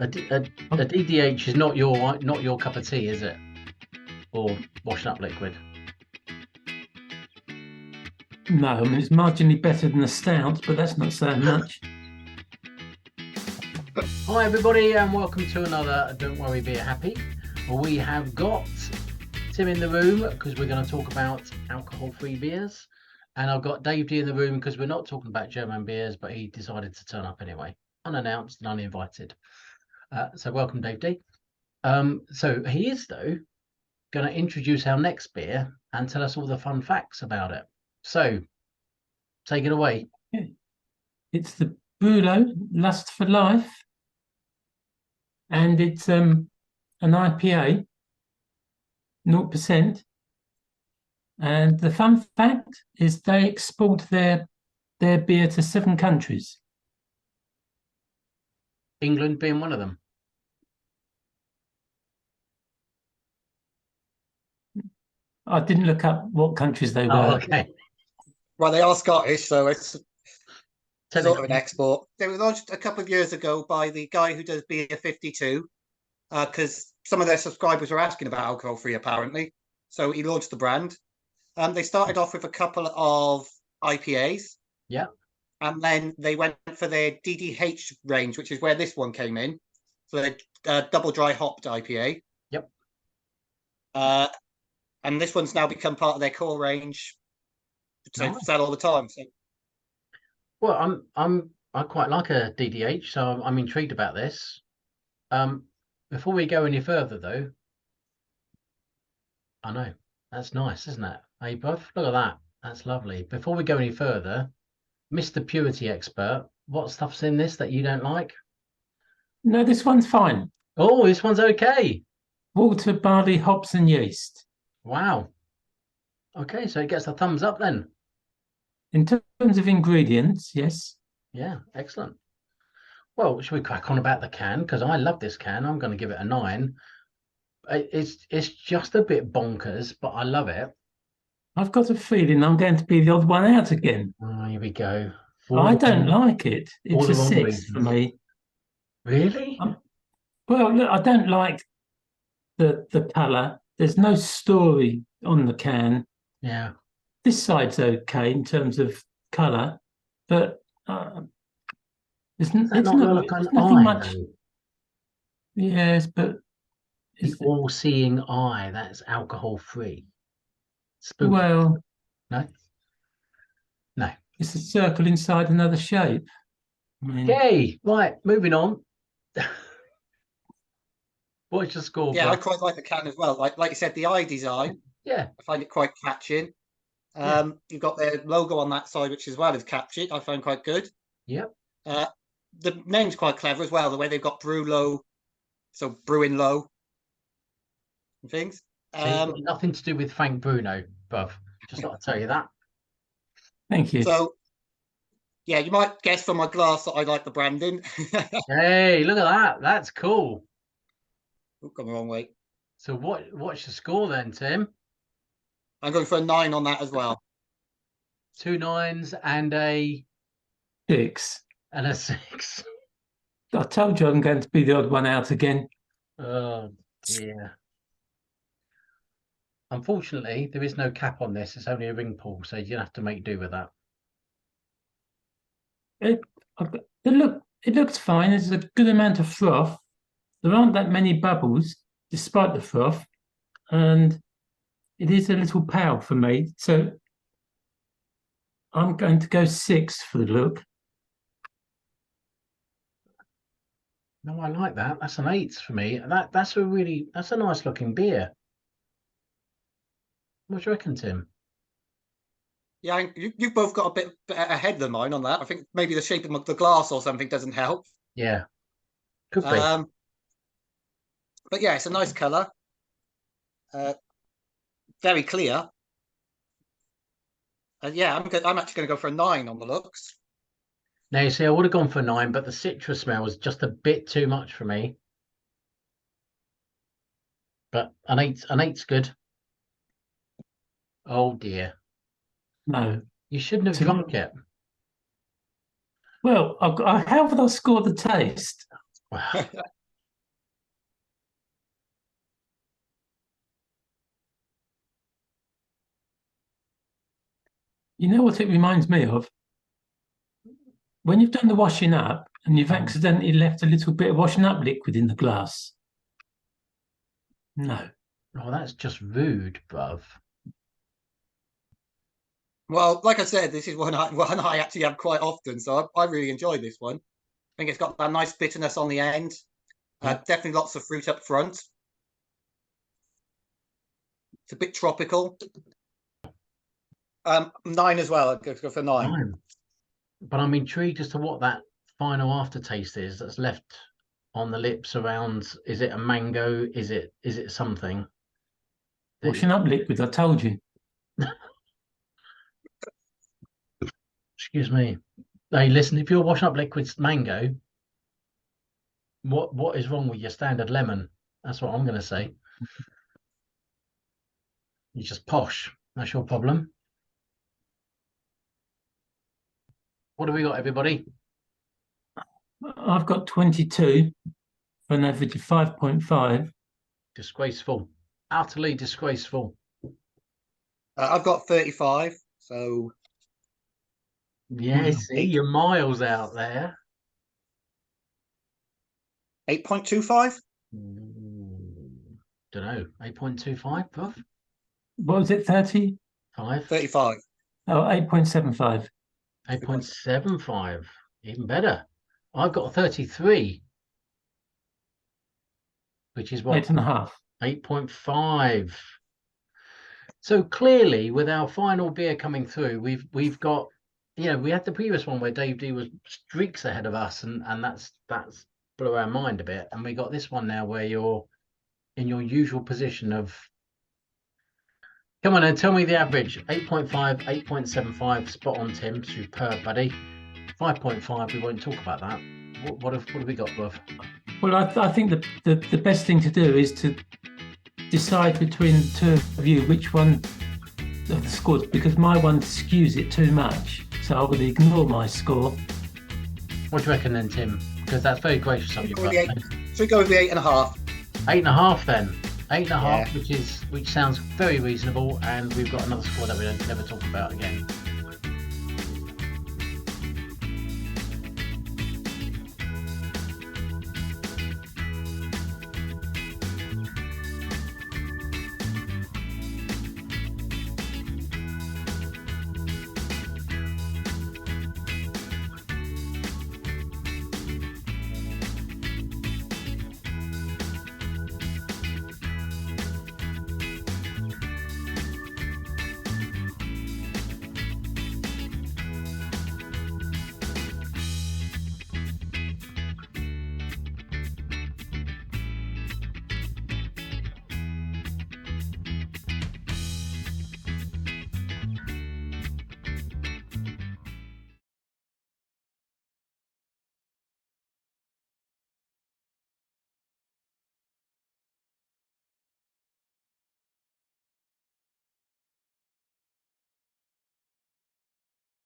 A DDH is not your cup of tea, is it? Or washing up liquid? No, I mean, it's marginally better than a stout, but that's not saying much. Hi everybody, and welcome to another Don't Worry, Be Happy. We have got Tim in the room because we're going to talk about alcohol-free beers, and I've got Dave D in the room because we're not talking about German beers, but he decided to turn up anyway, unannounced and uninvited. So welcome, Dave D. So he is though going to introduce our next beer and tell us all the fun facts about it. So take it away. It's the Brulo Lust for Life, and it's an IPA, 0%. And the fun fact is they export their beer to 7 countries. England being one of them. I didn't look up what countries they were. Oh, okay. Well, they are Scottish, so it's Tell sort of an export. They were launched a couple of years ago by the guy who does Beer 52, because some of their subscribers were asking about alcohol-free, apparently. So he launched the brand. They started off with a couple of IPAs. Yeah. And then they went for their DDH range, which is where this one came in. So their double dry hopped IPA. Yep. And this one's now become part of their core range to sell all the time. So. Well, I quite like a DDH, so I'm intrigued about this. Before we go any further, though, I know that's nice, isn't it? Hey, Buff, look at that. That's lovely. Before we go any further, Mr. Purity Expert, what stuff's in this that you don't like? No, this one's fine. Oh, this one's okay. Water, barley, hops, and yeast. Wow. Okay, so it gets a thumbs up then. In terms of ingredients, yes. Yeah, excellent. Well, should we crack on about the can? Because I love this can. I'm going to give it a 9. It's just a bit bonkers, but I love it. I've got a feeling I'm going to be the odd one out again. Oh, here we go. I don't like it. It's a 6 for me. Really? Well, look, I don't like the colour. There's no story on the can. Yeah. This side's okay in terms of colour, but it's nothing much. Though? Yes, but the all-seeing eye, that's alcohol-free. Spooky. Well, no. It's a circle inside another shape. Okay, right, moving on. What's your score? Yeah, I quite like the can as well. Like you said, the eye design. Yeah, I find it quite catching. You've got their logo on that side, which as well is catchy. I find quite good. Yep. The name's quite clever as well. The way they've got Brulo, so brewing low and things. So nothing to do with Frank Bruno, bruv. Just got to tell you that. Thank you. So, yeah, you might guess from my glass that I like the branding. Hey, look at that. That's cool. Oh, gone the wrong way. So what's your score then, Tim? I'm going for a 9 on that as well. 2 9s and a 6. And a 6. I told you I'm going to be the odd one out again. Oh, dear. Unfortunately, there is no cap on this. It's only a ring pull, so you have to make do with that. It looks fine. There's a good amount of froth. There aren't that many bubbles, despite the froth, and it is a little pale for me. So I'm going to go 6 for the look. No, I like that. That's an 8 for me. That's a nice looking beer. What do you reckon, Tim? Yeah, you've both got a bit ahead than mine on that. I think maybe the shape of the glass or something doesn't help. Yeah, could be. But yeah, it's a nice colour. Very clear. Yeah, I'm actually going to go for a 9 on the looks. Now, you see, I would have gone for a 9, but the citrus smell was just a bit too much for me. But an 8's good. Oh, dear. No. You shouldn't have drunk it. Well, how would I score the taste? Wow. You know what it reminds me of? When you've done the washing up and you've accidentally left a little bit of washing up liquid in the glass. No. Oh, that's just rude, bruv. Well, like I said, this is one I actually have quite often, so I really enjoy this one. I think it's got that nice bitterness on the end. Definitely lots of fruit up front. It's a bit tropical. 9 as well. I'd go for 9. 9. But I'm intrigued as to what that final aftertaste is that's left on the lips around. Is it a mango? Is it something? Washing up liquid, I told you. Excuse me. Hey, listen, if you're washing up liquids mango, what is wrong with your standard lemon? That's what I'm going to say. You're just posh. That's your problem. What have we got, everybody? I've got 22 for an average of 5.5. Disgraceful. Utterly disgraceful. I've got 35, so... Yeah, see, you're miles out there. 8.25? Don't know. 8.25, Puff? What was it, 30? 35. Oh, 8.75. 8.75. Even better. I've got 33. Which is what? 8.5. 8.5. So clearly, with our final beer coming through, we've got, we had the previous one where Dave D was streaks ahead of us, and that's blew our mind a bit. And we got this one now where you're in your usual position of, come on and tell me the average. 8.5, 8.75, spot on, Tim. Superb, buddy. 5.5, we won't talk about that. What have we got, bruv? Well, I think the best thing to do is to decide between the two of you which one of the scores, because my one skews it too much. So I would ignore my score. What do you reckon then, Tim? Because that's very gracious of you, brother. Should we go with the 8.5? 8.5 then. 8.5, which sounds very reasonable, and we've got another score that we don't never talk about again.